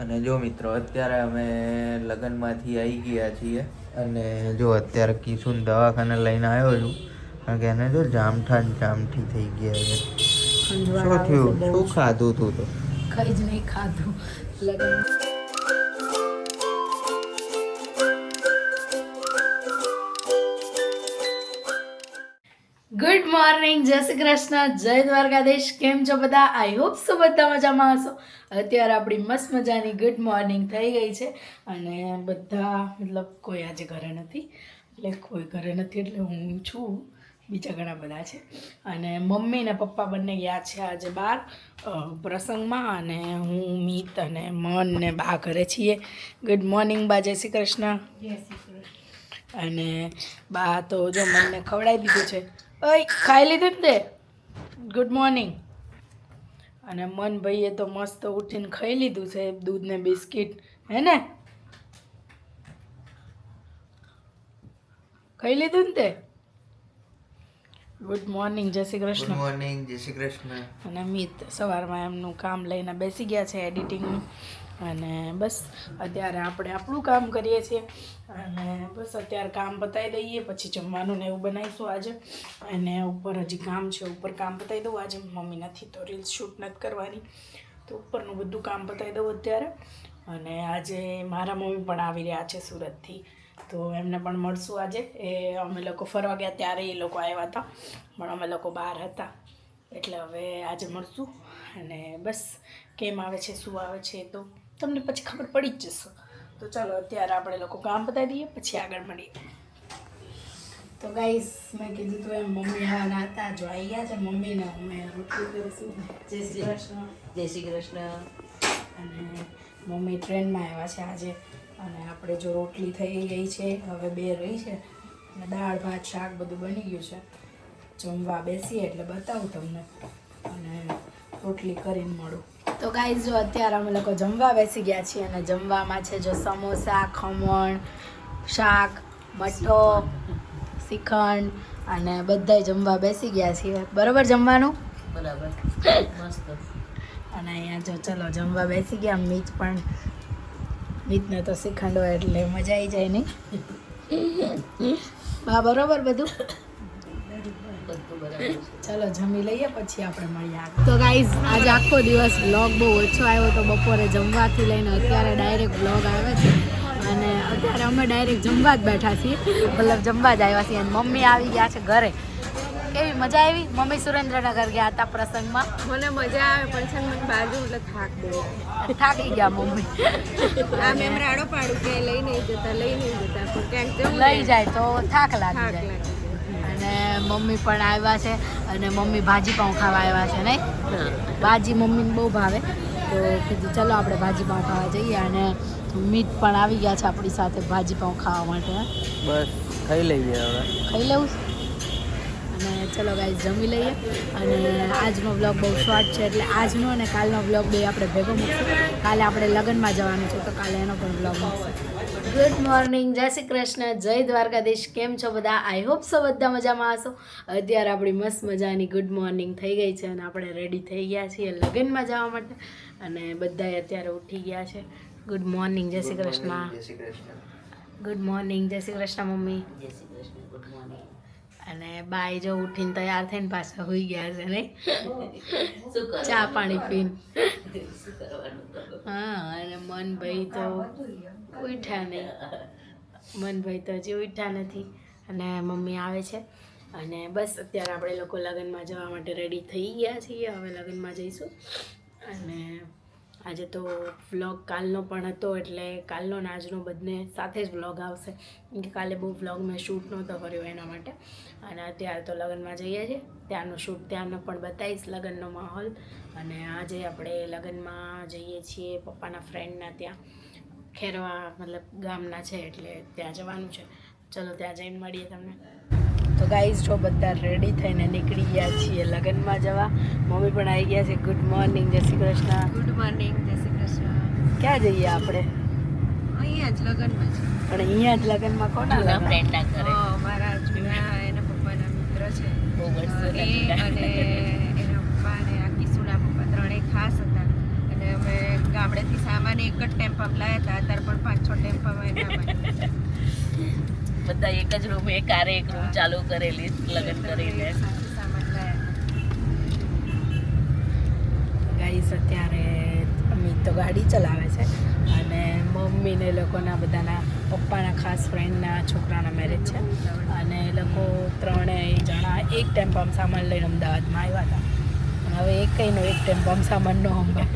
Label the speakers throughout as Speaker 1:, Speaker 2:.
Speaker 1: અને જો મિત્રો અત્યારે અમે લગ્નમાંથી આવી ગયા છીએ અને જો અત્યારે કિશુન દવાખાને લઈને આવ્યો છું કારણ કે એને જો જામઠી થઈ ગયા છે. શું થયું? શું ખાધું તું તો?
Speaker 2: કઈ જ નહીં ખાધું. લગ્ન ગુડ મોર્નિંગ, જય શ્રી કૃષ્ણ, જય દ્વારકાધીશ. કેમ છો બધા? આઈ હોપ સો બધા મજામાં હશો. અત્યારે આપણી મસ્ત મજાની ગુડ મોર્નિંગ થઈ ગઈ છે અને બધા મતલબ કોઈ આજે ઘરે નથી એટલે હું છું, બીજા ઘણા બધા છે. અને મમ્મી ને પપ્પા બંને ગયા છે આજે બહાર પ્રસંગમાં અને હું, મીત અને મન ને બા ઘરે છીએ. ગુડ મોર્નિંગ બા, જય શ્રી કૃષ્ણ. અને બા તો જો મને ખવડાવી દીધું છે. ઓય ખાઈ લીધું ને તે? Good morning. અને મન ભાઈએ તો મસ્ત ઉઠીને ખાઈ લીધું છે દૂધ ને બિસ્કિટ, હે ને? ખાઈ લીધું ને તે? ગુડ મોર્નિંગ, જય શ્રી કૃષ્ણ.
Speaker 1: ગુડ મોર્નિંગ, જય શ્રી કૃષ્ણ.
Speaker 2: અને મિત સવારમાં એમનું કામ લઈને બેસી ગયા છે, એડિટિંગનું. અને બસ અત્યારે આપણે આપણું કામ કરીએ છીએ અને બસ અત્યારે કામ પતાવી દઈએ પછી જમવાનું ને એવું બનાવીશું આજે. અને ઉપર હજી કામ છે, ઉપર કામ પતાવી દઉં. આજે મમ્મી નથી તો રીલ્સ શૂટ નથી કરવાની, તો ઉપરનું બધું કામ પતાવી દઉં અત્યારે. અને આજે મારા મમ્મી પણ આવી રહ્યા છે સુરતથી, તો એમને પણ મળશું આજે. એ અમે લોકો ફરવા ગયા ત્યારે એ લોકો આવ્યા હતા, પણ અમે લોકો બહાર હતા એટલે હવે આજે મળશું. અને બસ કેમ આવે છે, શું આવે છે તો તમને પછી ખબર પડી જ જશે. તો ચાલો અત્યારે આપણે લોકો કામ બતાવી દઈએ, પછી આગળ મળીએ. તો ગાઈસ, મેં કીધું તો એમ મમ્મી આવવાના હતા, જો આવી ગયા છે મમ્મીને. અમે રોટલી કરીશું. જય શ્રી કૃષ્ણ.
Speaker 3: જય શ્રી કૃષ્ણ.
Speaker 2: અને મમ્મી ટ્રેનમાં આવ્યા છે આજે. અને આપણે જો રોટલી થઈ ગઈ છે, હવે બે રહી છે. અને દાળ ભાત શાક બધું બની ગયું છે. જમવા બેસીએ એટલે બતાવું તમને અને રોટલી કરીને મળું. તો ગાઈસ, જો અત્યારે અમે લોકો જમવા બેસી ગયા છીએ અને જમવામાં છે જો સમોસા, ખમણ, શાક, મઠો, શ્રીખંડ અને બધાય જમવા બેસી ગયા છીએ. બરોબર જમવાનું?
Speaker 3: બરાબર, મસ્ત.
Speaker 2: અને અહીંયા જો ચલો જમવા બેસી ગયા. મીતને તો શ્રીખંડ હોય એટલે મજા આવી જાય નહીં? હા, બરોબર બધું? ચલો જમી લઈએ પછી આપણે મળીએ. તો ગાઈઝ, આજે આખો દિવસ વ્લોગ બહુ ઓછો આવ્યો તો બપોરે જમવાથી લઈને અત્યારે ડાયરેક્ટ વ્લોગ આવે છે. અને અત્યારે અમે ડાયરેક્ટ જમવા જ બેઠા છીએ, મતલબ જમવા જ આવ્યા છીએ. અને મમ્મી આવી ગયા છે ઘરે. કેવી મજા આવી? મમ્મી સુરેન્દ્રનગર ગયા હતા પ્રસંગમાં.
Speaker 4: મને મજા આવે પણ છે મને બાજુ એટલે
Speaker 2: થાકી ગયા મમ્મી.
Speaker 4: આમ એમ રાડો પાડું કે લઈ નહીં જતા પણ ક્યાંક જવું
Speaker 2: લઈ જાય તો થાક લાગી જાય. અને મમ્મી પણ આવ્યા છે અને મમ્મી ભાજી પાઉં ખાવા આવ્યા છે નહીં? ભાજી મમ્મીને બહુ ભાવે, તો કીધું ચલો આપણે ભાજી પાઉં ખાવા જઈએ. અને મીત પણ આવી ગયા છે આપણી સાથે ભાજી પાઉં ખાવા માટે.
Speaker 1: બસ ખાઈ લઈએ હવે.
Speaker 2: ખાઈ લેવું? અને ચલો ગાઈસ જમી લઈએ. અને આજનો બ્લોગ બહુ શોર્ટ છે એટલે આજનો અને કાલનો બ્લોગ બે આપણે ભેગો મૂકશું. કાલે આપણે લગ્નમાં જવાનું છે તો કાલે એનો પણ બ્લોગ મૂકશું. ગુડ મોર્નિંગ, જય શ્રી કૃષ્ણ, જય દ્વારકાધીશ. કેમ છો બધા? આઈ હોપ સો બધા મજામાં હશો. અત્યારે આપણી મસ્ત મજાની ગુડ મોર્નિંગ થઈ ગઈ છે અને આપણે રેડી થઈ ગયા છીએ લગ્નમાં જવા માટે. અને બધાય અત્યારે ઉઠી ગયા છે. ગુડ મોર્નિંગ, જય શ્રી કૃષ્ણ.
Speaker 1: જય શ્રી કૃષ્ણ.
Speaker 2: ગુડ મોર્નિંગ, જય શ્રી કૃષ્ણ મમ્મી.
Speaker 3: જય શ્રી કૃષ્ણ. Good morning.
Speaker 2: અને બાઈ જો ઉઠીને તૈયાર થઈને પાછા હોઈ ગયા છે નહીં?
Speaker 3: શું કરો?
Speaker 2: ચા પાણી પીને.
Speaker 3: શું કરવાનું?
Speaker 2: હા, અને મનભાઈ તો ઉઠ્યા નહીં. મનભાઈ તો હજી ઉઠ્યા નથી. અને મમ્મી આવે છે. અને બસ અત્યારે આપણે લોકો લગ્નમાં જવા માટે રેડી થઈ ગયા છીએ. હવે લગ્નમાં જઈશું. અને આજે તો વ્લોગ કાલનો પણ હતો એટલે કાલનો ને આજનો બંને સાથે જ વ્લોગ આવશે. કેમ કે કાલે બહુ વ્લોગ મેં શૂટ નહોતો કર્યો એના માટે. અને અત્યારે તો લગ્નમાં જઈએ છીએ, ત્યાંનો શૂટ ત્યાંનો પણ બતાવીશ, લગ્નનો માહોલ. અને આજે આપણે લગ્નમાં જઈએ છીએ પપ્પાના ફ્રેન્ડના ત્યાં, ખેરવા મતલબ ગામના છે એટલે ત્યાં જવાનું છે. ચલો ત્યાં જઈને મળીએ તમને. તો ગાઈઝ, જો બધા રેડી થઈને નીકળી ગયા છીએ લગ્નમાં જવા. મમ્મી પણ આવી ગયા છે. ગુડ મોર્નિંગ, જય શ્રી કૃષ્ણ.
Speaker 4: ગુડ મોર્નિંગ, જય શ્રી કૃષ્ણ.
Speaker 2: ક્યાં જઈએ આપણે?
Speaker 4: અહીંયા જ લગ્નમાં છે.
Speaker 2: પણ અહીંયા જ લગ્નમાં કોના
Speaker 3: જૂના
Speaker 2: લગ્ન?
Speaker 3: ફ્રેન્ડના ઘરે.
Speaker 4: મારા જૂના એના પપ્પાના મિત્ર છે.
Speaker 3: બહુ વર્ષોના
Speaker 4: એ
Speaker 3: જૂના.
Speaker 4: અને એના પપ્પા અને આ કિશુના પપ્પા ત્રણેય ખાસ હતા અને અમે ગામડેથી સામાન એક જ ટેમ્પામાં લાયા હતા, અત્યારે પણ 5-6 ટેમ્પામાં એના
Speaker 3: બધા એક જ રૂમ એક આરે એક રૂમ ચાલુ કરેલી લગ્ન કરીને.
Speaker 4: સામાન લાયા.
Speaker 2: ગાઈસ અત્યારે અમિત તો ગાડી ચલાવે છે અને મમ્મીને લોકોના બધાના પપ્પાના ખાસ ફ્રેન્ડના છોકરાના મેરેજ છે અને એ લોકો 3 જણા એક ટેમ્પામાં સામાન લઈને અમદાવાદમાં આવ્યા હતા. અને હવે એકનો એક ટેમ્પામાં સામાન ન સંભાળે,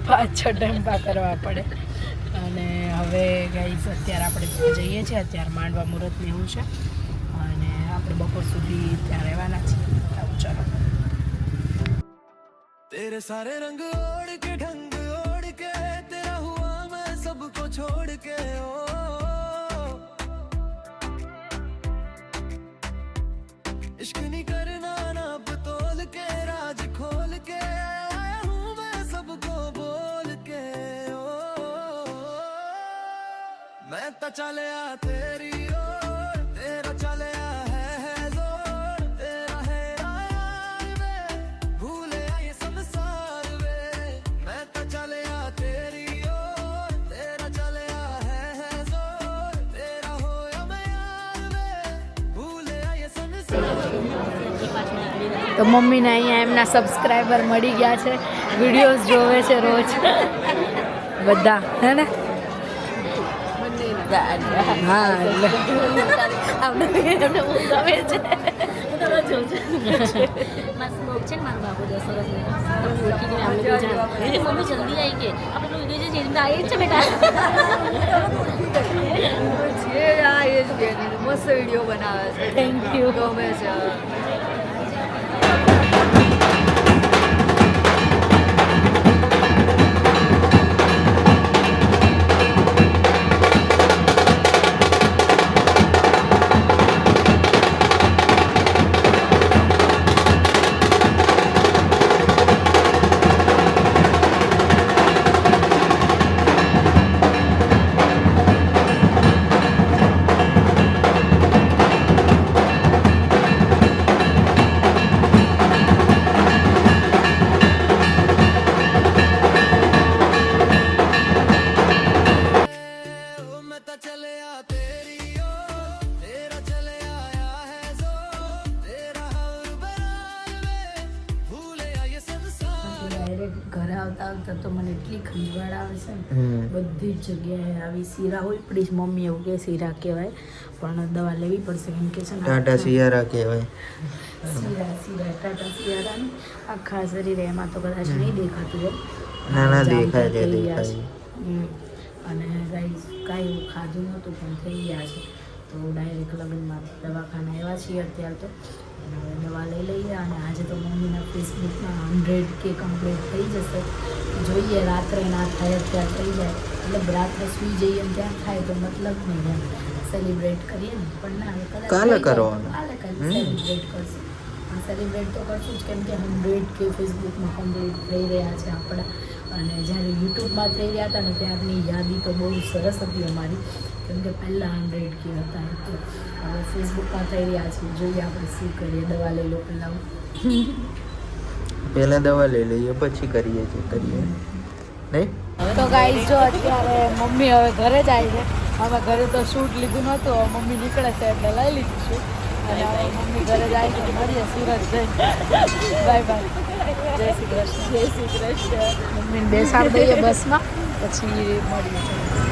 Speaker 2: 5-6 ટેમ્પા કરવા પડે. અને હવે ગાઈસ અત્યારે આપણે જઈએ છીએ, અત્યારે માંડવા મુહૂર્ત ને એવું છે અને આપણે બપોર સુધી ત્યાં રહેવાના છીએ. આવું ચાલો.
Speaker 5: तेरे सारे रंग ओढ़ के ढंग ओढ़ के तेरा हुआ मैं सबको छोड़ के ओ इश्क नहीं करना नाप तोल के राज खोल के आया हूँ मैं सबको बोल के ओ मैं तो चलिया तेरी ओर तेरा चलिया है जोर तेरा है यार वे भूले ये संसार वे मैं तो चलिया तेरी ओर तेरा चलिया है जोर तेरा हो या मैं यार वे भूले ये संसार.
Speaker 2: તો મમ્મીને અહીંયા એમના સબસ્ક્રાઈબર મળી ગયા છે, વિડીયોઝ જોવે છે રોજ બધા, હે ને? હા એટલે
Speaker 3: એમને હું ગમે છે. હું તો રોજ જોઉં છું. મારા સ્મોક છે ને મારો બાબુ 10 વર્ષનો. ઓળખીને આપણે બે જણા મમ્મી જલ્દી આવી કે આપણે તો વિડીયો જે જેમ આવી છે બેટા.
Speaker 4: મસ્ત વિડીયો બનાવે છે.
Speaker 2: Thank you.
Speaker 4: ગમે છે.
Speaker 5: मैं तो चलिया तेरी ओर तेरा चले आया है जोर तेरा हर बरार वे भूले ये संसार.
Speaker 2: ડાયરેક્ટ ઘરે આવતા આવતા તો મને એટલી ખંજવાળ આવે છે ને, બધી જ જગ્યાએ આવી શીરા હોય પડી જ. મમ્મી એવું કે શીરા કહેવાય પણ દવા લેવી પડશે કેમ કે છે ને
Speaker 1: ટાટા સિયારા કહેવાય.
Speaker 2: શીરા ટાટા શિયાળાનું આખા શરીરે એમાં તો કદાચ નહીં દેખાતું હોય.
Speaker 1: ના ના
Speaker 2: જામ
Speaker 1: દેખાય છે,
Speaker 2: થઈ ગયા
Speaker 1: દેખાય.
Speaker 2: અને ગાઈસ કાંઈ એવું ખાધું નહોતું પણ થઈ ગયા છે તો ડાયરેક્ટ લગ્નમાં દવાખાને આવ્યા છીએ અત્યારે તો. અને હવે દવા લઈ લઈએ અને આજે તો મમ્મીના ફેસબુકમાં 100K કમ્પ્લીટ થઈ જશે. જોઈએ રાત્રે ના થાય અત્યારે થઈ જાય એટલે રાત્રે સૂઈ જઈએ ને ત્યાં થાય તો મતલબ નહીં એમ સેલિબ્રેટ કરીએ ને. પણ ના હવે કદાચ
Speaker 1: કાલે
Speaker 2: થઈ જાય તો
Speaker 1: કરવાનું.
Speaker 2: કાલે સેલિબ્રેટ કરશું. સેલિબ્રેટ તો કરશું જ કેમ કે 100K ફેસબુકમાં કમ્પ્લીટ થઈ રહ્યા છે આપણા. અને જ્યારે યુટ્યુબમાં થઈ રહ્યા હતા ને ત્યારની યાદી તો બહુ સરસ હતી અમારી કેમ કે પહેલાં 100K હતા. તો હવે ફેસબુકમાં થઈ રહ્યા છે, જોઈએ આપણે શું કરીએ. દવા લઈ લો પહેલાં.
Speaker 1: પહેલા દવા લઈ લઈએ પછી કરીએ નહીં.
Speaker 2: તો ગાઈસ જો અત્યારે મમ્મી હવે ઘરે જાય છે. અમે ઘરે તો શૂટ લીધું નહોતું, હવે મમ્મી નીકળે છે એટલે લઈ લીધું શૂટ. અને હવે મમ્મી ઘરે જાય છે, મળીએ સુરત જઈને. બાય બાય, જય શ્રી કૃષ્ણ. જય શ્રી કૃષ્ણ. મમ્મીને બેસાડી દઈએ બસમાં પછી મળીએ.